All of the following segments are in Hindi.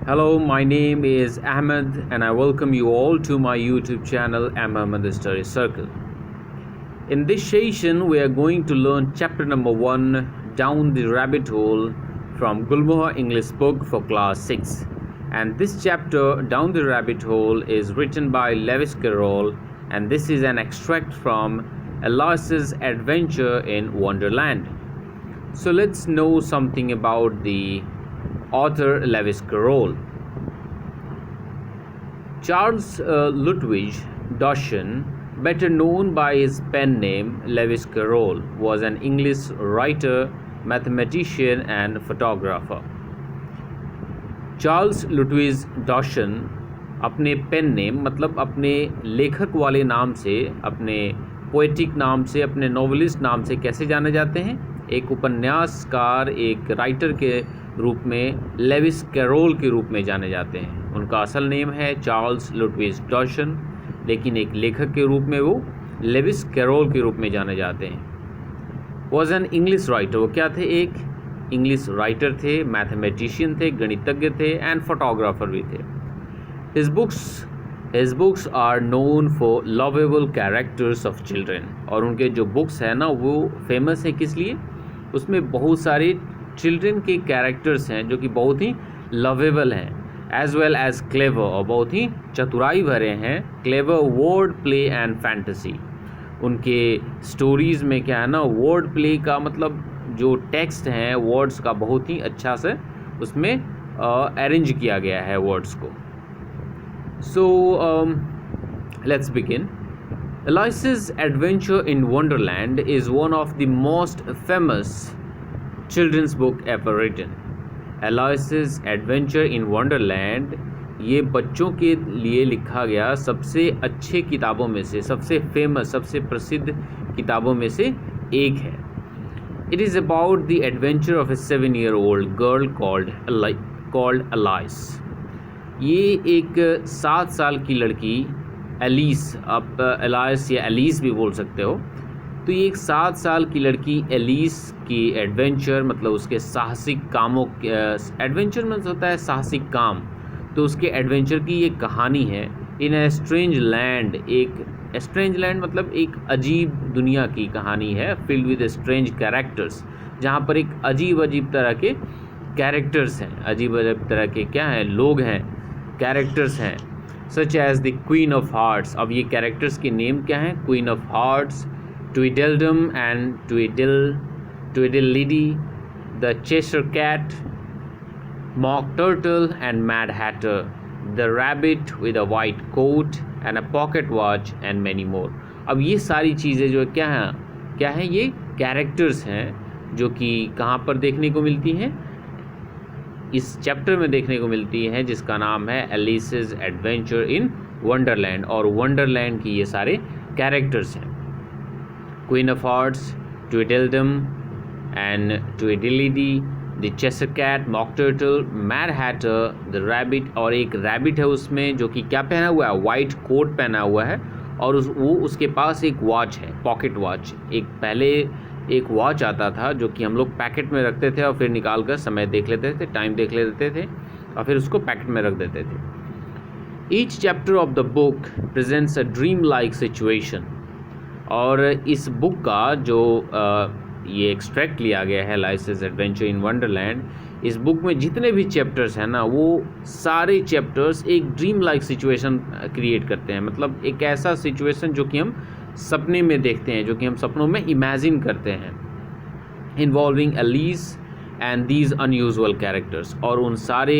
Hello, my name is Ahmed and I welcome you all to my YouTube channel Ahmed Study Circle. In this session, we are going to learn chapter number 1, Down the Rabbit Hole, from Gulmohar English book for class 6. And this chapter, Down the Rabbit Hole, is written by Lewis Carroll, and this is an extract from Alice's Adventure in Wonderland. So let's know something about the author Lewis Carroll. Charles Lutwidge Dawson, better known by his pen name Lewis Carroll, was an English writer, mathematician and photographer. Charles Lutwidge Dodgson अपने पेन नेम मतलब अपने लेखक वाले नाम से, अपने पोएटिक नाम से, अपने नॉवलिस्ट नाम से कैसे जाने जाते हैं? एक उपन्यासकार, एक राइटर के रूप में लेविस कैरोल के रूप में जाने जाते हैं। उनका असल नेम है चार्ल्स लुटविज डॉशन, लेकिन एक लेखक के रूप में वो लेविस कैरोल के रूप में जाने जाते हैं। वॉज एन इंग्लिश राइटर, वो क्या थे? एक इंग्लिश राइटर थे, मैथमेटिशियन थे, गणितज्ञ थे एंड फोटोग्राफर भी थे। His books are known for lovable characters of children, और उनके जो बुक्स हैं ना वो फेमस हैं किस लिए? उसमें बहुत सारे चिल्ड्रन के कैरेक्टर्स हैं जो कि बहुत ही लवेबल हैं, एज वेल एज क्लेवर, और बहुत ही चतुराई भरे हैं। Clever word play and fantasy, उनके स्टोरीज़ में क्या है ना, वर्ड प्ले का मतलब जो टेक्स्ट हैं वर्ड्स का बहुत ही अच्छा से उसमें अरेंज किया गया है वर्ड्स को। So let's begin. Alice's Adventure in Wonderland is one of the most famous children's book ever written. Alice's Adventure in Wonderland ये बच्चों के लिए लिखा गया सबसे अच्छे किताबों में से, सबसे फेमस, सबसे प्रसिद्ध किताबों में से एक है। It is about the adventure of a 7-year-old girl called Alice. ये एक 7 साल की लड़की एलिस, आप एलाइस या एलिस भी बोल सकते हो, तो ये एक 7 साल की लड़की एलिस की एडवेंचर मतलब उसके साहसिक कामों, एडवेंचर मतलब होता है साहसिक काम, तो उसके एडवेंचर की ये कहानी है। इन ए स्ट्रेंज लैंड, एक स्ट्रेंज लैंड मतलब एक अजीब दुनिया की कहानी है, फिल्ड विद स्ट्रेंज कैरेक्टर्स, जहाँ पर एक अजीब अजीब तरह के कैरेक्टर्स हैं, अजीब अजीब तरह के क्या हैं, लोग हैं, कैरेक्टर्स हैं, such as the Queen of Hearts. अब ये कैरेक्टर्स के नेम क्या हैं? Queen of Hearts, Tweedledum and Tweedledee, the Cheshire Cat, Mock Turtle and Mad Hatter, the rabbit with a white coat and a pocket watch and many more. अब ये सारी चीज़ें जो क्या हैं? ये कैरेक्टर्स हैं जो कि कहाँ पर देखने को मिलती हैं? इस चैप्टर में देखने को मिलती हैं, जिसका नाम है एलिसेस एडवेंचर इन वंडरलैंड, और वंडरलैंड की ये सारे कैरेक्टर्स हैं। Queen of Hearts, Tweedledum and Tweedledee, the Cheshire Cat, Mock Turtle, Mad Hatter, the rabbit, और एक रैबिट है उसमें जो कि क्या पहना हुआ है? वाइट कोट पहना हुआ है, और वो उसके पास एक वॉच है, पॉकेट वॉच। पहले एक वॉच आता था जो कि हम लोग पैकेट में रखते थे और फिर निकाल कर समय देख लेते थे, टाइम देख लेते थे और फिर उसको पैकेट में रख देते थे। Each chapter of the book presents a dream like situation, और इस बुक का जो ये एक्सट्रैक्ट लिया गया है एलाइसेस एडवेंचर इन वंडरलैंड, इस बुक में जितने भी चैप्टर्स हैं ना वो सारे चैप्टर्स एक ड्रीम लाइक सिचुएशन क्रिएट करते हैं, मतलब एक ऐसा सिचुएशन जो कि हम सपने में देखते हैं, जो कि हम सपनों में इमेजिन करते हैं, involving Alice and these unusual characters. और उन सारे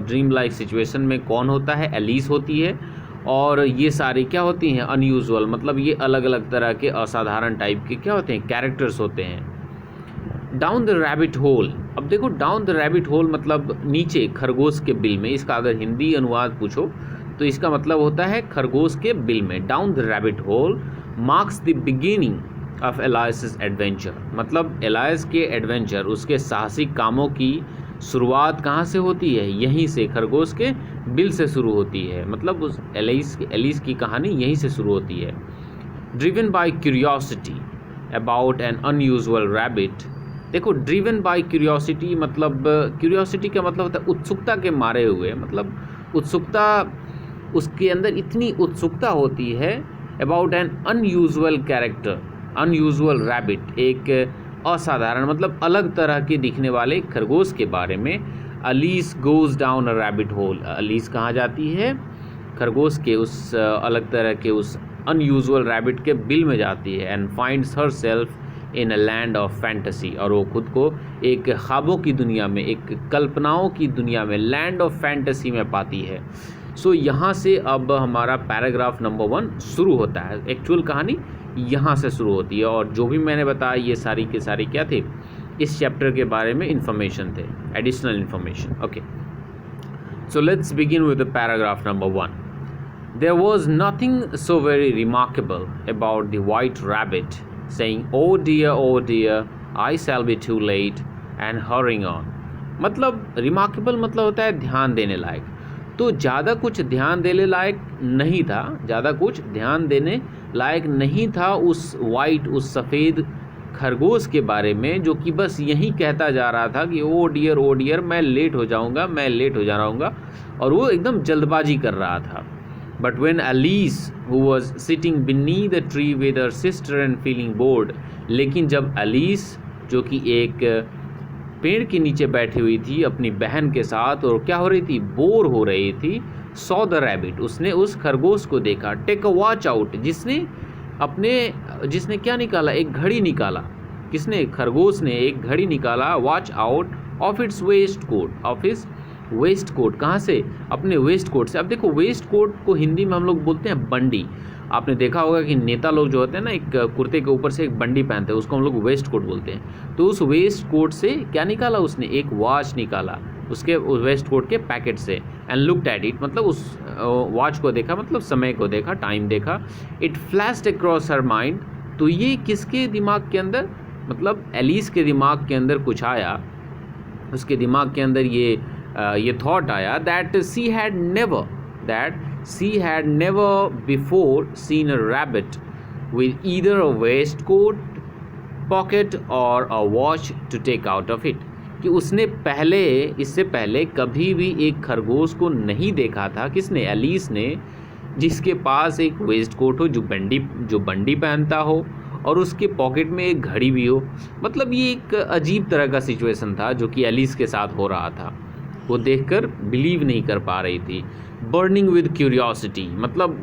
ड्रीम लाइक सिचुएशन में कौन होता है? एलिस होती है, और ये सारी क्या होती हैं? अनयूजुअल, मतलब ये अलग अलग तरह के असाधारण टाइप के क्या होते हैं? कैरेक्टर्स होते हैं। डाउन द रैबिट होल, अब देखो डाउन द रैबिट होल मतलब नीचे खरगोश के बिल में, इसका अगर हिंदी अनुवाद पूछो तो इसका मतलब होता है खरगोश के बिल में। Down the rabbit hole marks the beginning of Alice's adventure, मतलब एलाइस के एडवेंचर, उसके साहसिक कामों की शुरुआत कहाँ से होती है? यहीं से, खरगोश के बिल से शुरू होती है, मतलब उस एलिस की कहानी यहीं से शुरू होती है। Driven by curiosity about an unusual rabbit, देखो, ड्रिवन बाय क्यूरियोसिटी, मतलब क्यूरियोसिटी का मतलब होता है उत्सुकता के मारे हुए, मतलब उत्सुकता, उसके अंदर इतनी उत्सुकता होती है about an unusual character, unusual rabbit, एक असाधारण मतलब अलग तरह के दिखने वाले खरगोश के बारे में। Alice goes down a rabbit hole, Alice कहाँ जाती है? खरगोश के उस अलग तरह के उस अनयूजुअल रैबिट के बिल में जाती है। And finds her self in a land of fantasy, और वो खुद को एक ख्वाबों की दुनिया में, एक कल्पनाओं की दुनिया में, लैंड ऑफ फैंटेसी में पाती है। सो यहाँ से अब हमारा पैराग्राफ नंबर 1 शुरू होता है। एक्चुअल कहानी यहाँ से शुरू होती है, और जो भी मैंने बताया ये सारी के सारी क्या थे, इस चैप्टर के बारे में इंफॉर्मेशन थे, additional information. Okay, so let's begin with the paragraph number 1. There was nothing so very remarkable about the white rabbit saying, oh dear, I shall be too late, and hurrying on. मतलब रिमार्केबल मतलब होता है ध्यान देने लायक, तो ज़्यादा कुछ ध्यान देने लायक नहीं था, ज़्यादा कुछ ध्यान देने लायक नहीं था उस वाइट, उस सफ़ेद खरगोश के बारे में, जो कि बस यही कहता जा रहा था कि ओ डियर मैं लेट हो जाऊँगा, मैं लेट हो जाऊँगा, और वो एकदम जल्दबाजी कर रहा था। But when Alice, who was sitting beneath the tree with her sister and feeling bored, लेकिन जब अलीस, जो कि एक पेड़ के नीचे बैठी हुई थी अपनी बहन के साथ और क्या हो रही थी, बोर हो रही थी, saw the rabbit, उसने उस खरगोश को देखा, take a watch out, जिसने क्या निकाला, एक घड़ी निकाला, किसने? खरगोश ने एक घड़ी निकाला, watch out of its waistcoat, of its waistcoat, कहाँ से? अपने वेस्ट कोट से। अब देखो, वेस्ट कोट को हिंदी में हम लोग बोलते हैं बंडी। आपने देखा होगा कि नेता लोग जो होते हैं ना, एक कुर्ते के ऊपर से एक बंडी पहनते हैं, उसको हम लोग वेस्ट कोट बोलते हैं। तो उस वेस्ट कोट से क्या निकाला उसने? एक वॉच निकाला उसके उस वेस्ट कोट के पैकेट से। एंड लुक्ड एट इट, मतलब उस वॉच को देखा, मतलब समय को देखा, टाइम देखा। It flashed across her mind, तो ये किसके दिमाग के अंदर, मतलब एलिस के दिमाग के अंदर कुछ आया, उसके दिमाग के अंदर ये थॉट आया that she had never before seen a rabbit with either a waistcoat pocket or a watch to take out of it, कि उसने इससे पहले कभी भी एक खरगोश को नहीं देखा था। किसने? एलिस ने, जिसके पास एक वेस्ट कोट हो, जो बंडी पहनता हो, और उसके पॉकेट में एक घड़ी भी हो। मतलब ये एक अजीब तरह का सिचुएशन था जो कि एलिस के साथ हो रहा था। वो देखकर बिलीव नहीं कर पा रही थी। बर्निंग विद क्यूरियोसिटी, मतलब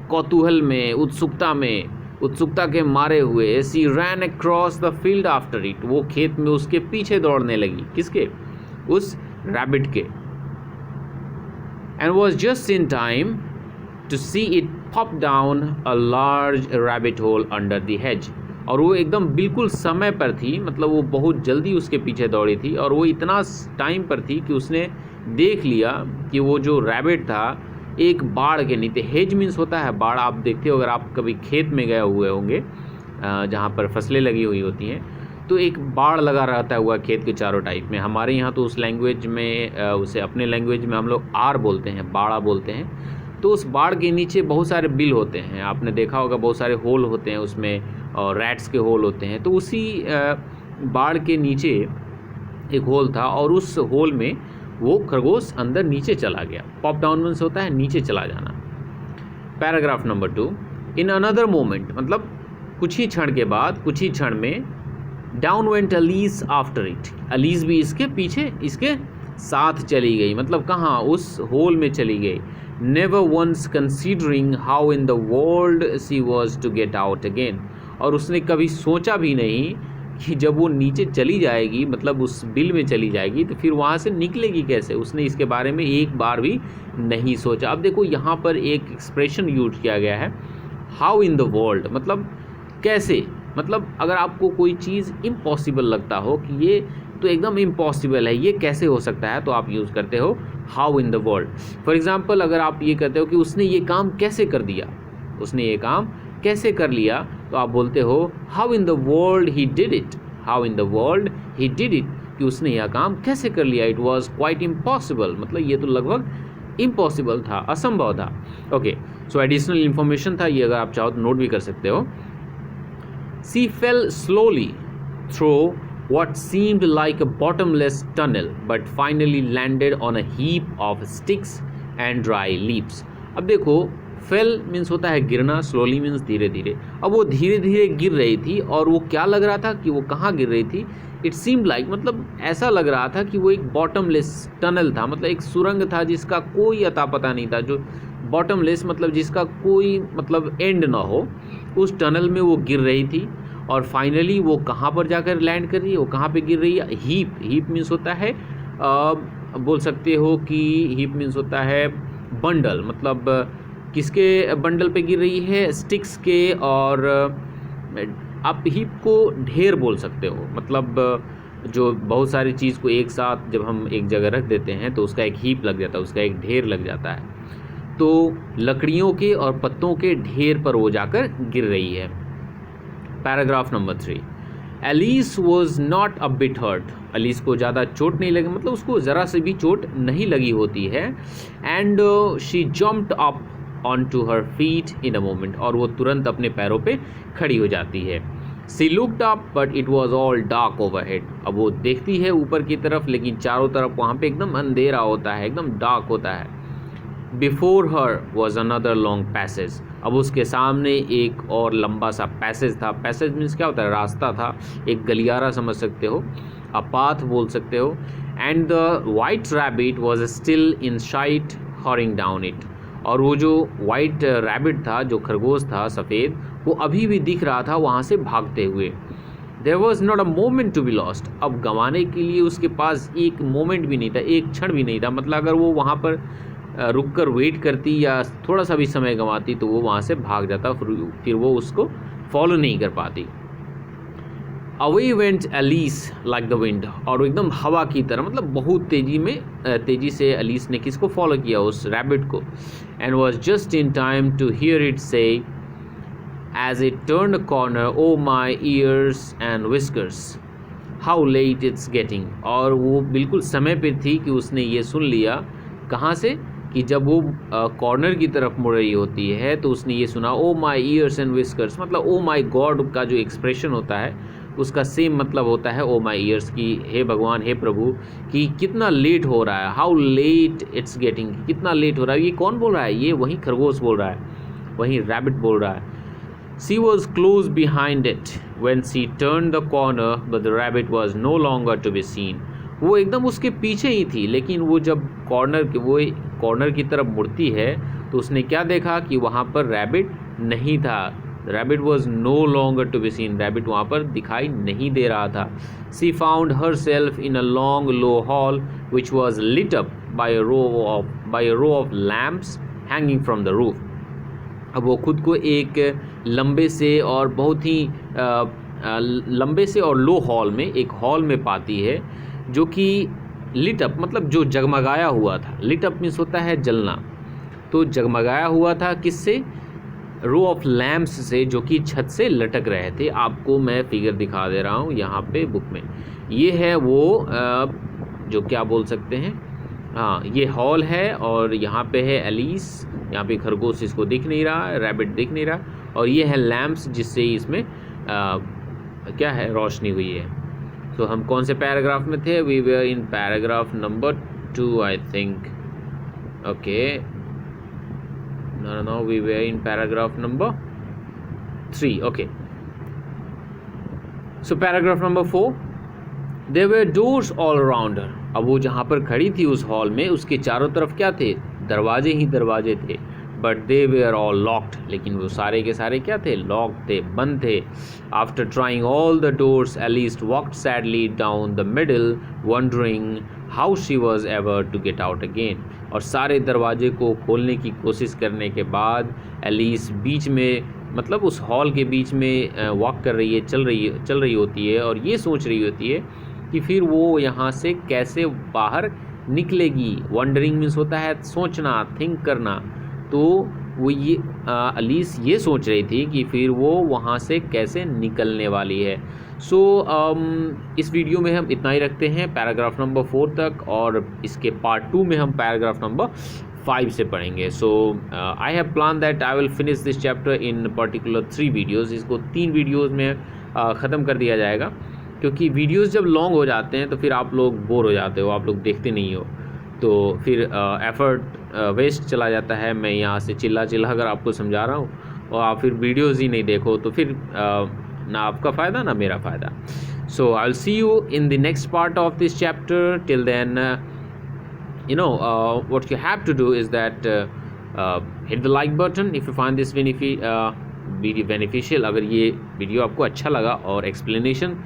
कौतूहल में, उत्सुकता के मारे हुए, she ran across the field after it, वो खेत में उसके पीछे दौड़ने लगी। किसके? उस रैबिट के। And was just in time to see it pop down a large rabbit hole under the hedge, और वो एकदम बिल्कुल समय पर थी, मतलब वो बहुत जल्दी उसके पीछे दौड़ी थी, और वो इतना टाइम पर थी कि उसने देख लिया कि वो जो रैबिट था एक बाड़ के नीचे, हेज मीन्स होता है बाड़, आप देखते हो अगर आप कभी खेत में गए हुए होंगे जहाँ पर फसलें लगी हुई होती हैं, तो एक बाड़ लगा रहता हुआ खेत के चारों टाइप में। हमारे यहाँ तो उस लैंग्वेज में, उसे अपने लैंग्वेज में हम लोग आर बोलते हैं, बाड़ा बोलते हैं। तो उस बाड़ के नीचे बहुत सारे बिल होते हैं, आपने देखा होगा, बहुत सारे होल होते हैं उसमें, और रैट्स के होल होते हैं। तो उसी बाड़ के नीचे एक होल था, और उस होल में वो खरगोश अंदर नीचे चला गया। पॉप डाउन मीन्स होता है नीचे चला जाना। Paragraph number 2, in another moment, मतलब कुछ ही क्षण के बाद, कुछ ही क्षण में, डाउन वेंट अलीस आफ्टर इट, अलीस भी इसके पीछे, इसके साथ चली गई। मतलब कहाँ? उस होल में चली गई। Never once considering how in the world she was to get out again, और उसने कभी सोचा भी नहीं कि जब वो नीचे चली जाएगी, मतलब उस बिल में चली जाएगी, तो फिर वहाँ से निकलेगी कैसे, उसने इसके बारे में एक बार भी नहीं सोचा। अब देखो यहाँ पर एक एक्सप्रेशन यूज किया गया है, हाउ इन द वर्ल्ड, मतलब कैसे, मतलब अगर आपको कोई चीज़ इम्पॉसिबल लगता हो कि ये तो एकदम इम्पॉसिबल है, ये कैसे हो सकता है, तो आप यूज़ करते हो how in the world. For example, अगर आप ये कहते हो कि उसने ये काम कैसे कर दिया, उसने ये काम कैसे कर लिया, तो आप बोलते हो how in the world he did it, how in the world he did it, कि उसने यह काम कैसे कर लिया। इट वॉज क्वाइट इम्पॉसिबल, मतलब ये तो लगभग इम्पॉसिबल था, असंभव था। ओके, सो एडिशनल इन्फॉर्मेशन था ये, अगर आप चाहो तो नोट भी कर सकते हो। She fell slowly through what seemed like a bottomless tunnel but finally landed on a heap of sticks and dry leaves. अब देखो फेल मीन्स होता है गिरना, स्लोली मीन्स धीरे धीरे. अब वो धीरे धीरे गिर रही थी और वो क्या लग रहा था कि वो कहाँ गिर रही थी. इट सीम्ड लाइक मतलब ऐसा लग रहा था कि वो एक बॉटमलेस टनल था, मतलब एक सुरंग था जिसका कोई अता पता नहीं था. जो बॉटमलेस मतलब जिसका कोई मतलब एंड ना हो, उस टनल में वो गिर रही थी. और फाइनली वो कहाँ पर जाकर लैंड कर रही है, वो कहाँ पे गिर रही है. हीप, हीप मीन्स होता है बोल सकते हो कि हीप मीन्स होता है बंडल, मतलब किसके बंडल पे गिर रही है, स्टिक्स के. और आप हीप को ढेर बोल सकते हो, मतलब जो बहुत सारी चीज़ को एक साथ जब हम एक जगह रख देते हैं तो उसका एक हीप लग जाता है, उसका एक ढेर लग जाता है. तो लकड़ियों के और पत्तों के ढेर पर वो जाकर गिर रही है. Paragraph number 3. Alice was not a bit hurt. Alice को ज़्यादा चोट नहीं लगी, मतलब उसको ज़रा से भी चोट नहीं लगी होती है. And she jumped up on to her feet in a moment. और वो तुरंत अपने पैरों पे खड़ी हो जाती है. She looked up but it was all dark overhead. अब वो देखती है ऊपर की तरफ, लेकिन चारों तरफ वहाँ पे एकदम अंधेरा होता है, एकदम डार्क होता है. Before her was another long passage. अब उसके सामने एक और लंबा सा पैसेज था. पैसेज मीन्स क्या होता है, रास्ता था, एक गलियारा समझ सकते हो, अ पाथ बोल सकते हो. And the white rabbit was still in sight hurrying down it. और वो जो वाइट रैबिट था, जो खरगोश था सफ़ेद, वो अभी भी दिख रहा था वहाँ से भागते हुए. There was not a moment to be lost. अब गंवाने के लिए उसके पास एक मोमेंट भी नहीं था, एक क्षण भी नहीं था. मतलब अगर वो वहाँ पर रुक कर वेट करती या थोड़ा सा भी समय गंवाती तो वो वहाँ से भाग जाता, फिर वो उसको फॉलो नहीं कर पाती. Away went Alice like the wind. और एकदम हवा की तरह, मतलब बहुत तेज़ी से एलिस ने किसको फॉलो किया, उस रैबिट को. And was just in time to hear it say as it turn a corner, oh my ears and whiskers, how late it's getting. और वो बिल्कुल समय पर थी कि उसने ये सुन लिया. कहाँ से, कि जब वो कॉर्नर की तरफ मुड़ रही होती है तो उसने ये सुना, ओ माई ईयर्स एंड विस्कर्स. मतलब ओ माई गॉड का जो एक्सप्रेशन होता है उसका सेम मतलब होता है ओ माई ईयर्स की, हे भगवान, हे प्रभु, कि कितना लेट हो रहा है. हाउ लेट इट्स गेटिंग, कितना लेट हो रहा है. ये कौन बोल रहा है, ये वही खरगोश बोल रहा है, वही रैबिट बोल रहा है. She was close behind it when she turn the corner but the rabbit was no longer to be seen. वो एकदम उसके पीछे ही थी, लेकिन वो जब कॉर्नर की तरफ मुड़ती है तो उसने क्या देखा कि वहाँ पर रैबिट नहीं था. Rabbit was no longer to be seen. Rabbit वहाँ पर दिखाई नहीं दे रहा था. She found herself in a long low hall which was lit up by a row of lamps hanging from the roof. अब वो खुद को एक लंबे से और बहुत ही लंबे से और लो हॉल में, एक हॉल में पाती है जो कि लिट अप मतलब जो जगमगाया हुआ था. लिट अप मीन्स होता है जलना. तो जगमगाया हुआ था किससे, रो ऑफ लैम्प्स से, जो कि छत से लटक रहे थे. आपको मैं फिगर दिखा दे रहा हूँ यहाँ पे बुक में. ये है वो जो क्या बोल सकते हैं, हाँ ये हॉल है. और यहाँ पे है एलिस, यहाँ पे खरगोश इसको दिख नहीं रहा, रैबिट दिख नहीं रहा. और ये है लैम्प्स जिससे इसमें क्या है, रोशनी हुई है. तो हम कौन से पैराग्राफ में थे, we were in paragraph number 2 I think. Okay, no, we were in paragraph number 3. Okay, so paragraph number 4. There were doors all around her. अब वो जहाँ पर खड़ी थी उस हॉल में, उसके चारों तरफ क्या थे, दरवाजे ही दरवाजे थे. But they were all locked. लेकिन वो सारे के सारे क्या थे, लॉक थे, बंद थे. After trying all the doors Alice walked sadly down the middle wondering how she was ever to get out again. और सारे दरवाजे को खोलने की कोशिश करने के बाद एलिस बीच में, मतलब उस हॉल के बीच में वॉक कर रही है, चल रही होती है. और ये सोच रही होती है कि फिर वो यहाँ से कैसे बाहर निकलेगी. वंडरिंग मीन्स होता है सोचना, थिंक करना. तो वो ये एलिस ये सोच रही थी कि फिर वो वहाँ से कैसे निकलने वाली है. सो इस वीडियो में हम इतना ही रखते हैं, पैराग्राफ नंबर 4 तक. और इसके पार्ट 2 में हम पैराग्राफ नंबर 5 से पढ़ेंगे. So I have plan that I will finish this chapter in particular 3 videos. इसको 3 वीडियोज़ में ख़त्म कर दिया जाएगा. क्योंकि वीडियोस जब लॉन्ग हो जाते हैं तो फिर आप लोग बोर हो जाते हो, आप लोग देखते नहीं हो, तो फिर एफर्ट वेस्ट चला जाता है। मैं यहाँ से चिल्ला कर आपको समझा रहा हूँ और आप फिर वीडियोस ही नहीं देखो, तो फिर ना आपका फ़ायदा ना मेरा फ़ायदा। So I will see you in the next part of this chapter. Till then what you have to do is that hit the like button if you find this video beneficial। अगर ये वीडियो आपको अच्छा लगा और एक्सप्लेनेशन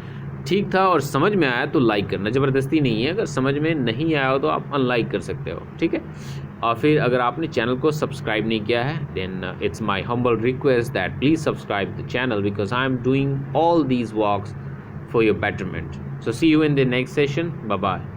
ठीक था और समझ में आया तो लाइक करना, ज़बरदस्ती नहीं है। अगर समझ में नहीं आया हो तो आप अनलाइक कर सकते हो, ठीक है। और फिर अगर आपने चैनल को सब्सक्राइब नहीं किया है then it's my humble request that please subscribe the channel because I am doing all these works for your betterment. So see you in the next session. Bye bye.